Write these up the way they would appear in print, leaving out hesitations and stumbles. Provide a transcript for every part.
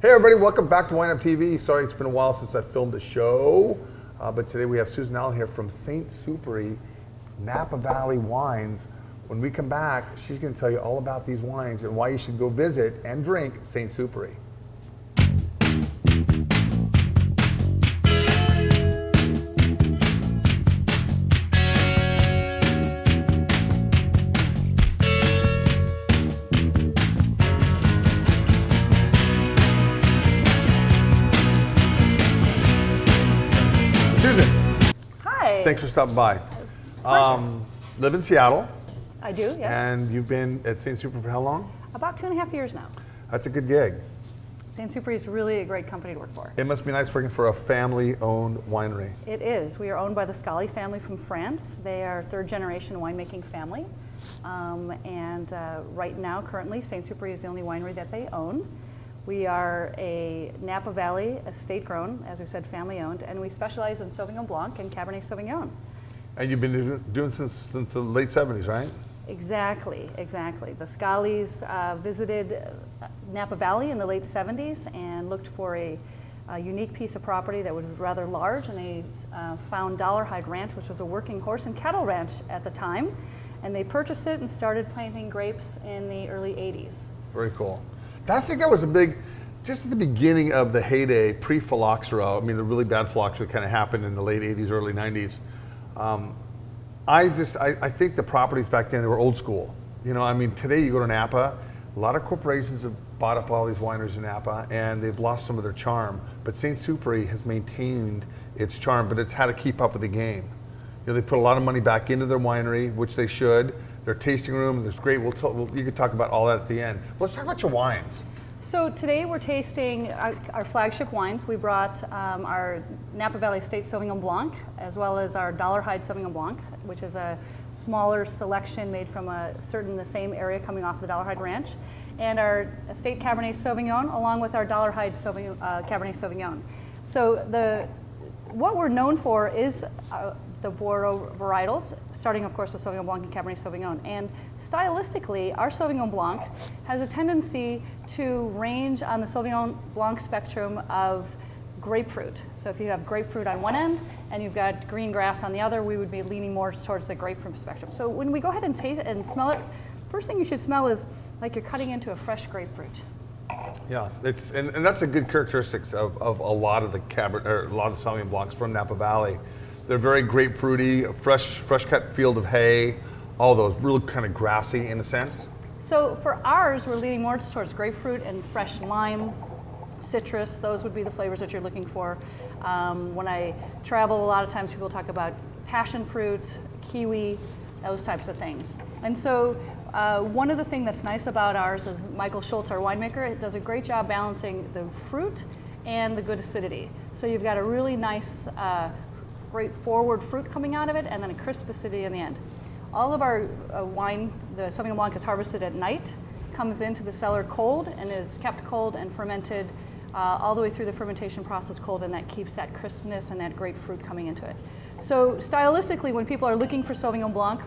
Hey everybody, welcome back to WineupTV. Sorry it's been a while since I filmed a show, but today we have Susan Allen here from stsupery, Napa Valley Wines. When we come back, she's going to tell you all about these wines and why you should go visit and drink stsupery. Susan. Hi. Thanks for stopping by. Live in Seattle. I do, yes. And you've been at stsupery for how long? About 2.5 years now. That's a good gig. stsupery is really a great company to work for. It must be nice working for a family-owned winery. It is. We are owned by the Scali family from France. They are third-generation winemaking family. Right now, currently, stsupery is the only winery that they own. We are a Napa Valley estate-grown, as we said, family-owned, and we specialize in Sauvignon Blanc and Cabernet Sauvignon. And you've been doing since the late 70s, right? Exactly, exactly. The Scalis visited Napa Valley in the late 70s and looked for a unique piece of property that was rather large, and they found Dollarhide Ranch, which was a working horse and cattle ranch at the time, and they purchased it and started planting grapes in the early 80s. Very cool. I think that was a big, just at the beginning of the heyday, pre-phylloxera. I mean, the really bad phylloxera kind of happened in the late 80s, early 90s. I think the properties back then, they were old school. You know, I mean, today you go to Napa, a lot of corporations have bought up all these wineries in Napa and they've lost some of their charm. But stsupery has maintained its charm, but it's had to keep up with the game. You know, they put a lot of money back into their winery, which they should. Their tasting room, there's great. You could talk about all that at the end. Let's talk about your wines. So today we're tasting our flagship wines. We brought our Napa Valley Estate Sauvignon Blanc, as well as our Dollarhide Sauvignon Blanc, which is a smaller selection made from the same area coming off the Dollarhide Ranch, and our Estate Cabernet Sauvignon, along with our Dollarhide Cabernet Sauvignon. So what we're known for is the Bordeaux varietals, starting of course with Sauvignon Blanc and Cabernet Sauvignon. And stylistically, our Sauvignon Blanc has a tendency to range on the Sauvignon Blanc spectrum of grapefruit. So if you have grapefruit on one end and you've got green grass on the other, we would be leaning more towards the grapefruit spectrum. So when we go ahead and taste it and smell it, first thing you should smell is like you're cutting into a fresh grapefruit. Yeah, and that's a good characteristic of a lot of the Cabernet, or a lot of the Sauvignon Blancs from Napa Valley. They're very grapefruity, fresh cut field of hay, all those, really kind of grassy in a sense. So for ours, we're leaning more towards grapefruit and fresh lime, citrus. Those would be the flavors that you're looking for. When I travel, a lot of times people talk about passion fruit, kiwi, those types of things. And so one of the things that's nice about ours is Michael Schultz, our winemaker, does a great job balancing the fruit and the good acidity. So you've got a really nice, great forward fruit coming out of it, and then a crisp acidity in the end. All of our wine, the Sauvignon Blanc, is harvested at night, comes into the cellar cold, and is kept cold and fermented all the way through the fermentation process cold, and that keeps that crispness and that great fruit coming into it. So stylistically, when people are looking for Sauvignon Blanc,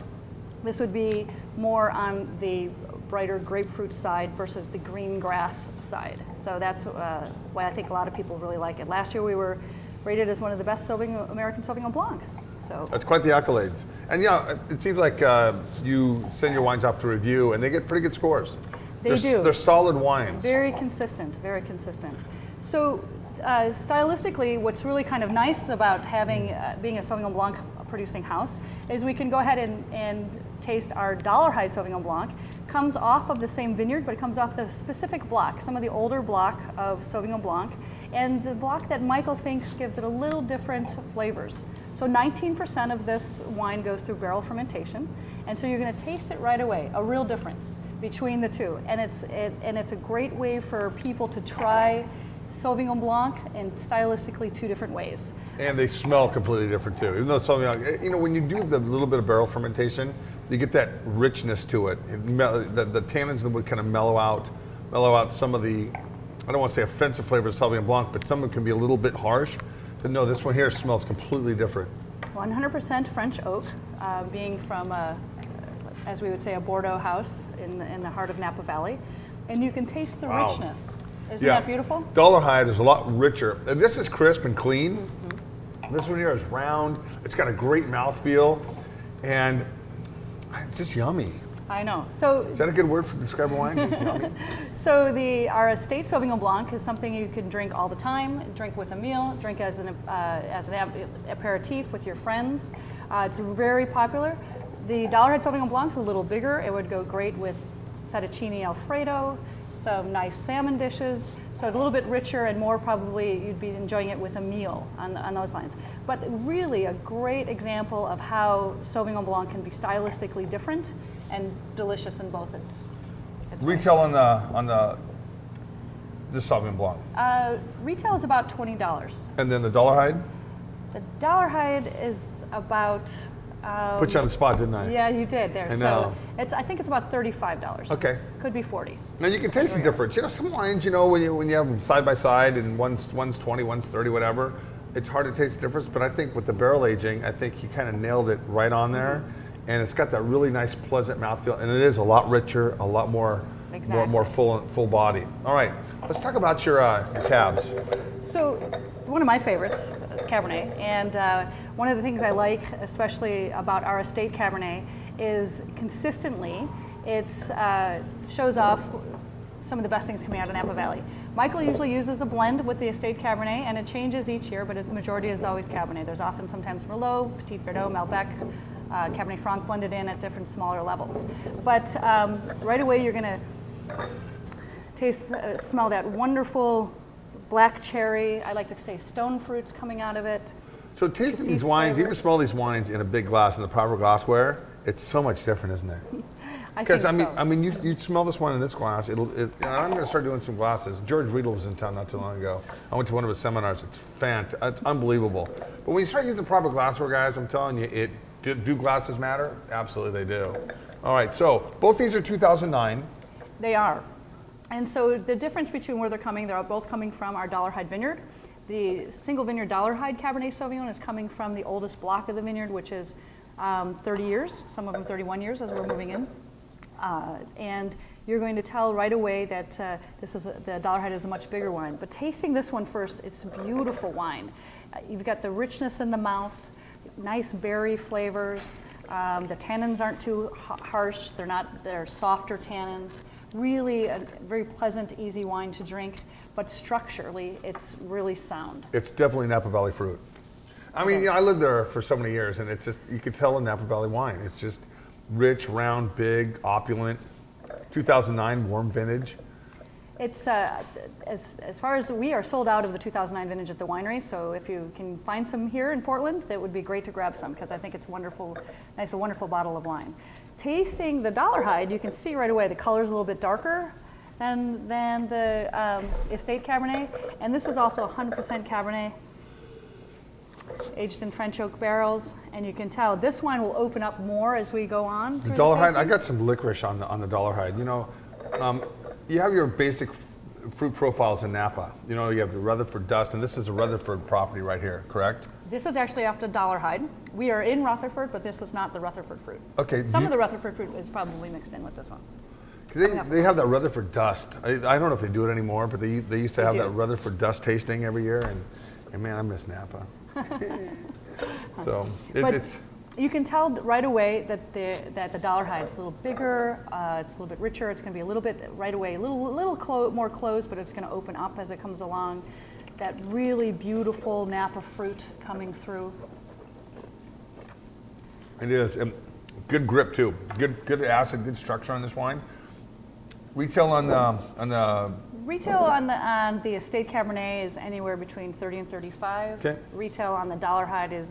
this would be more on the brighter grapefruit side versus the green grass side. So that's why I think a lot of people really like it. Last year we were rated as one of the best American Sauvignon Blancs. So that's quite the accolades. And yeah, it seems like you send your wines off to review and they get pretty good scores. They do. They're solid wines. Very consistent, very consistent. So stylistically, what's really kind of nice about being a Sauvignon Blanc producing house is we can go ahead and taste our Dollarhide Sauvignon Blanc. Comes off of the same vineyard, but it comes off the specific block, some of the older block of Sauvignon Blanc, and the block that Michael thinks gives it a little different flavors. So 19% of this wine goes through barrel fermentation, and so you're going to taste it right away, a real difference between the two. And it's a great way for people to try Sauvignon Blanc in stylistically two different ways. And they smell completely different too. Even though Sauvignon, you know, when you do the little bit of barrel fermentation, you get that richness to it. The tannins that would kind of mellow out some of the, I don't want to say offensive flavors of Sauvignon Blanc, but some of them can be a little bit harsh. But no, this one here smells completely different. 100% French oak, being from, as we would say, a Bordeaux house in the heart of Napa Valley. And you can taste the richness. Isn't that beautiful? Dollar Hide is a lot richer. And this is crisp and clean. This one here is round. It's got a great mouthfeel, and it's just yummy. I know. So Is that a good word for describe a wine? Just yummy? So our estate Sauvignon Blanc is something you can drink all the time, drink with a meal, drink as an aperitif with your friends. It's very popular. The Dollar Hide Sauvignon Blanc is a little bigger. It would go great with fettuccine Alfredo, some nice salmon dishes. So it's a little bit richer and more probably you'd be enjoying it with a meal on those lines. But really a great example of how Sauvignon Blanc can be stylistically different and delicious in both its Retail on this Sauvignon Blanc. retail is about $20. And then the Dollar Hide? The Dollar Hide is about. Put you on the spot, didn't I? Yeah, you did there. I know. So I think it's about $35. Okay. Could be 40. Now you can taste the difference. You know, some wines, you know, when you have them side by side and one's 20, one's 30, whatever, it's hard to taste the difference. But I think with the barrel aging, I think you kind of nailed it right on there. And it's got that really nice, pleasant mouthfeel, and it is a lot richer, a lot more, more full body. All right, let's talk about your cabs. So, one of my favorites, Cabernet, and one of the things I like, especially about our estate Cabernet, is consistently it shows off some of the best things coming out of Napa Valley. Michael usually uses a blend with the estate Cabernet, and it changes each year, but the majority is always Cabernet. There's often sometimes Merlot, Petit Verdot, Malbec, Cabernet Franc blended in at different smaller levels. But right away you're going to smell that wonderful black cherry. I like to say stone fruits coming out of it. So tasting these wines, even smell these wines in a big glass, in the proper glassware, it's so much different, isn't it? Because I mean, you smell this one in this glass. I'm going to start doing some glasses. George Riedel was in town not too long ago. I went to one of his seminars. It's unbelievable. But when you start using proper glassware, guys, I'm telling you, do glasses matter? Absolutely, they do. All right, so both these are 2009. They are. And so the difference between where they're both coming from our Dollar Hide vineyard. The single vineyard Dollar Hide Cabernet Sauvignon is coming from the oldest block of the vineyard, which is 30 years, some of them 31 years as we're moving in. And you're going to tell right away that the Dollar Hide is a much bigger wine. But tasting this one first, it's a beautiful wine. You've got the richness in the mouth, nice berry flavors. The tannins aren't too harsh. They're softer tannins. Really a very pleasant, easy wine to drink, but structurally, it's really sound. It's definitely Napa Valley fruit. I mean, I lived there for so many years, and it's just, you could tell in Napa Valley wine. It's just rich, round, big, opulent. 2009 warm vintage. It's as far as we are sold out of the 2009 vintage at the winery. So if you can find some here in Portland, that would be great to grab some because I think it's a wonderful bottle of wine. Tasting the Dollar Hide, you can see right away the color is a little bit darker than the estate Cabernet, and this is also 100% Cabernet, aged in French oak barrels, and you can tell this wine will open up more as we go on. The Dollar Hide, I got some licorice on the Dollar Hide. You know, you have your basic fruit profiles in Napa. You know, you have the Rutherford Dust, and this is a Rutherford property right here, correct? This is actually off the Dollar Hide. We are in Rutherford, but this is not the Rutherford fruit. Okay. Some of the Rutherford fruit is probably mixed in with this one. They have that Rutherford Dust. I don't know if they do it anymore, but they used to have that Rutherford Dust tasting every year, and man, I miss Napa. So it's. You can tell right away that the Dollar Hide is a little bigger, it's a little bit richer, it's going to be a little bit, right away, a little more closed, but it's going to open up as it comes along. That really beautiful Napa fruit coming through. It is. Good grip too. Good acid, good structure on this wine. Retail on the Retail on the estate Cabernet is anywhere between 30 and 35. Okay. Retail on the Dollar Hide is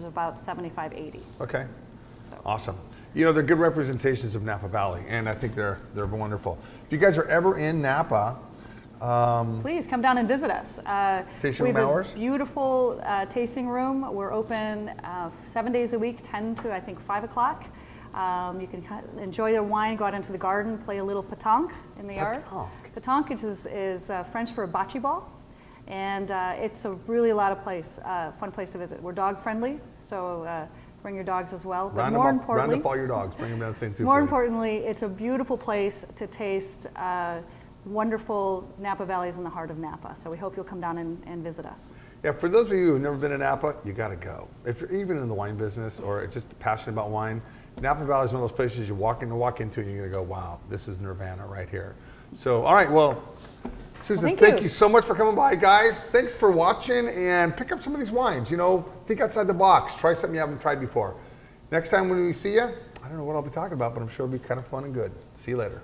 about 75, 80. Okay. So. Awesome. You know, they're good representations of Napa Valley, and I think they're wonderful. If you guys are ever in Napa, please come down and visit us. Tasting room hours? Beautiful tasting room. We're open 7 days a week, 10 to I think 5 o'clock. You can enjoy the wine, go out into the garden, play a little pétanque in the yard. Pétanque is French for a bocce ball, and it's a really fun place to visit. We're dog friendly, so bring your dogs as well. But round up all your dogs, bring them down to St. Super. More importantly, it's a beautiful place to taste wonderful Napa Valley is in the heart of Napa. So we hope you'll come down and visit us. Yeah, for those of you who've never been to Napa, you got to go. If you're even in the wine business or just passionate about wine, Napa Valley is one of those places you walk into and you're going to go, wow, this is Nirvana right here. So, all right, well, Susan, thank you so much for coming by, guys. Thanks for watching, and pick up some of these wines. You know, think outside the box. Try something you haven't tried before. Next time when we see you, I don't know what I'll be talking about, but I'm sure it'll be kind of fun and good. See you later.